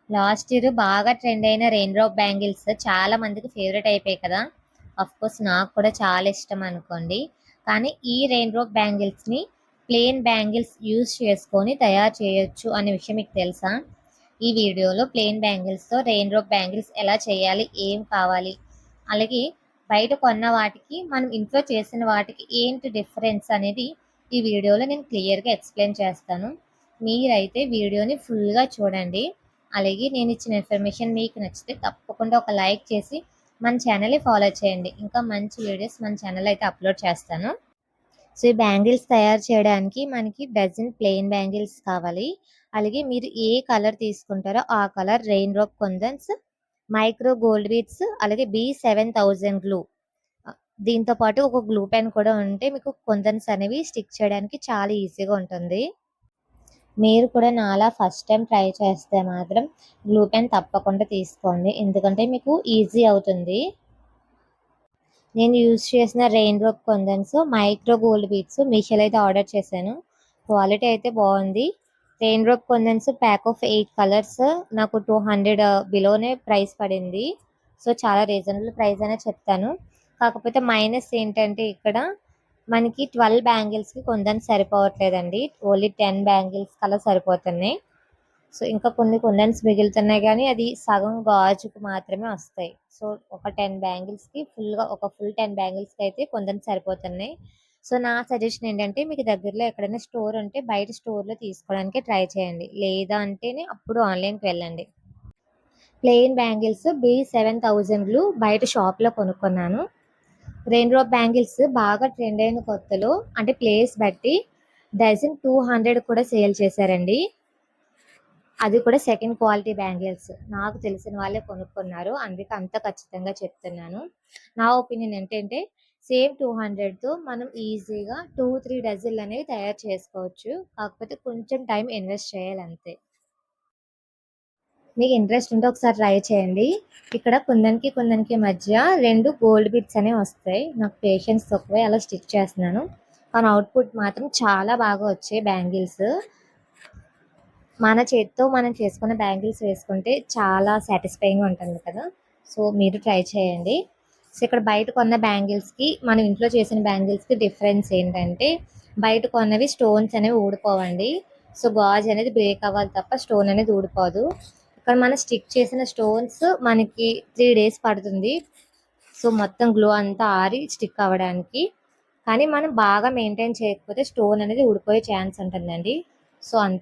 Last year బాగా trend అయిన rain drop bangles చాలా మందికి ఫేవరెట్ అయిపోయాయి కదా. అఫ్ కోర్స్ నాకు కూడా చాలా ఇష్టం అనుకోండి. కానీ ఈ రెయిన్ డ్రాప్ బ్యాంగిల్స్ ని ప్లెయిన్ బ్యాంగిల్స్ యూజ్ చేసుకొని తయారు చేయొచ్చు అనే విషయం మీకు తెలుసా? ఈ వీడియోలో ప్లెయిన్ బ్యాంగిల్స్ తో రెయిన్ డ్రాప్ బ్యాంగిల్స్ ఎలా చేయాలి, ఏం కావాలి, అలాగే బయట కొన్న వాటికి మనం ఇంట్లో చేసిన వాటికి ఏంటి డిఫరెన్స్ అనేది ఈ వీడియోలో నేను క్లియర్గా ఎక్స్ప్లెయిన్ చేస్తాను. మీరైతే వీడియోని ఫుల్గా చూడండి. అలాగే నేను ఇచ్చిన ఇన్ఫర్మేషన్ మీకు నచ్చితే తప్పకుండా ఒక లైక్ చేసి మన ఛానల్ని ఫాలో చేయండి. ఇంకా మంచి వీడియోస్ మన ఛానల్ అయితే అప్లోడ్ చేస్తాను. సో ఈ బ్యాంగిల్స్ తయారు చేయడానికి మనకి డజన్ ప్లెయిన్ బ్యాంగిల్స్ కావాలి. అలాగే మీరు ఏ కలర్ తీసుకుంటారో ఆ కలర్ రెయిన్ డ్రాప్ కుందన్స్, మైక్రో గోల్డ్ బీడ్స్, అలాగే B7000 గ్లూ. దీంతో పాటు ఒక గ్లూ పెన్ కూడా ఉంటే మీకు కుందన్స్ అనేవి స్టిక్ చేయడానికి చాలా ఈజీగా ఉంటుంది. మీరు కూడా నాలా ఫస్ట్ టైం ట్రై చేస్తే మాత్రం గ్లూ పెన్ తప్పకుండా తీసుకోండి, ఎందుకంటే మీకు ఈజీ అవుతుంది. నేను యూజ్ చేసిన రెయిన్ డ్రాప్ కుందన్స్ మైక్రో గోల్డ్ బీడ్స్ మీషోలో అయితే ఆర్డర్ చేశాను. క్వాలిటీ అయితే బాగుంది. Rain drop kundans pack of 8 colours నాకు 200 బిలోనే ప్రైస్ పడింది. సో చాలా రీజనబుల్ ప్రైస్ అనే చెప్తాను. కాకపోతే మైనస్ ఏంటంటే ఇక్కడ మనకి 12 బ్యాంగిల్స్కి కుందన్స్ సరిపోవట్లేదండి. ఓన్లీ 10 బ్యాంగిల్స్ కల్లా సరిపోతున్నాయి. సో ఇంకా కొన్ని కుందన్స్ మిగులుతున్నాయి, కానీ అది సగం గాజుకు మాత్రమే వస్తాయి. సో ఒక 10 బ్యాంగిల్స్కి ఫుల్గా ఒక ఫుల్ 10 బ్యాంగిల్స్కి అయితే కుందన్స్ సరిపోతున్నాయి. సో నా సజెషన్ ఏంటంటే మీకు దగ్గరలో ఎక్కడైనా స్టోర్ ఉంటే బయట స్టోర్లో తీసుకోవడానికి ట్రై చేయండి, లేదా అంటేనే అప్పుడు ఆన్లైన్కి వెళ్ళండి. ప్లెయిన్ బ్యాంగిల్స్ B7000 బయట షాప్లో కొనుక్కున్నాను. రెయిన్ డ్రాప్ బ్యాంగిల్స్ బాగా ట్రెండ్ అయిన కొత్తలో అంటే ప్లేస్ బట్టి డజన్ 200 కూడా సేల్ చేశారండి. అది కూడా సెకండ్ క్వాలిటీ బ్యాంగిల్స్. నాకు తెలిసిన వాళ్ళే కొనుక్కున్నారు, అందుకే అంత ఖచ్చితంగా చెప్తున్నాను. నా ఒపీనియన్ ఏంటంటే సేమ్ 200తో మనం ఈజీగా 2-3 డజన్లు అనేవి తయారు చేసుకోవచ్చు. కాకపోతే కొంచెం టైం ఇన్వెస్ట్ చేయాలి అంతే. మీకు ఇంట్రెస్ట్ ఉంటే ఒకసారి ట్రై చేయండి. ఇక్కడ కుందన్కి మధ్య 2 గోల్డ్ బిట్స్ అనేవి వస్తాయి. నాకు పేషెన్స్ తక్కువే, అలా స్టిచ్ చేస్తున్నాను. కానీ అవుట్పుట్ మాత్రం చాలా బాగా వచ్చాయి బ్యాంగిల్స్. మన చేతితో మనం చేసుకున్న బ్యాంగిల్స్ వేసుకుంటే చాలా సాటిస్ఫైయింగ్గా ఉంటుంది కదా. సో మీరు ట్రై చేయండి. సో ఇక్కడ బయట కొన్న బ్యాంగిల్స్కి మనం ఇంట్లో చేసిన బ్యాంగిల్స్కి డిఫరెన్స్ ఏంటంటే బయట కొన్నవి స్టోన్స్ అనేవి ఊడిపోవండి. సో గాజు అనేది బ్రేక్ అవ్వాలి తప్ప స్టోన్ అనేది ఊడిపోదు. ఇక్కడ మనం స్టిక్ చేసిన స్టోన్స్ మనకి 3 days పడుతుంది. సో మొత్తం గ్లో అంతా ఆరి స్టిక్ అవ్వడానికి. కానీ మనం బాగా మెయింటైన్ చేయకపోతే స్టోన్ అనేది ఊడిపోయే ఛాన్స్ ఉంటుందండి. సో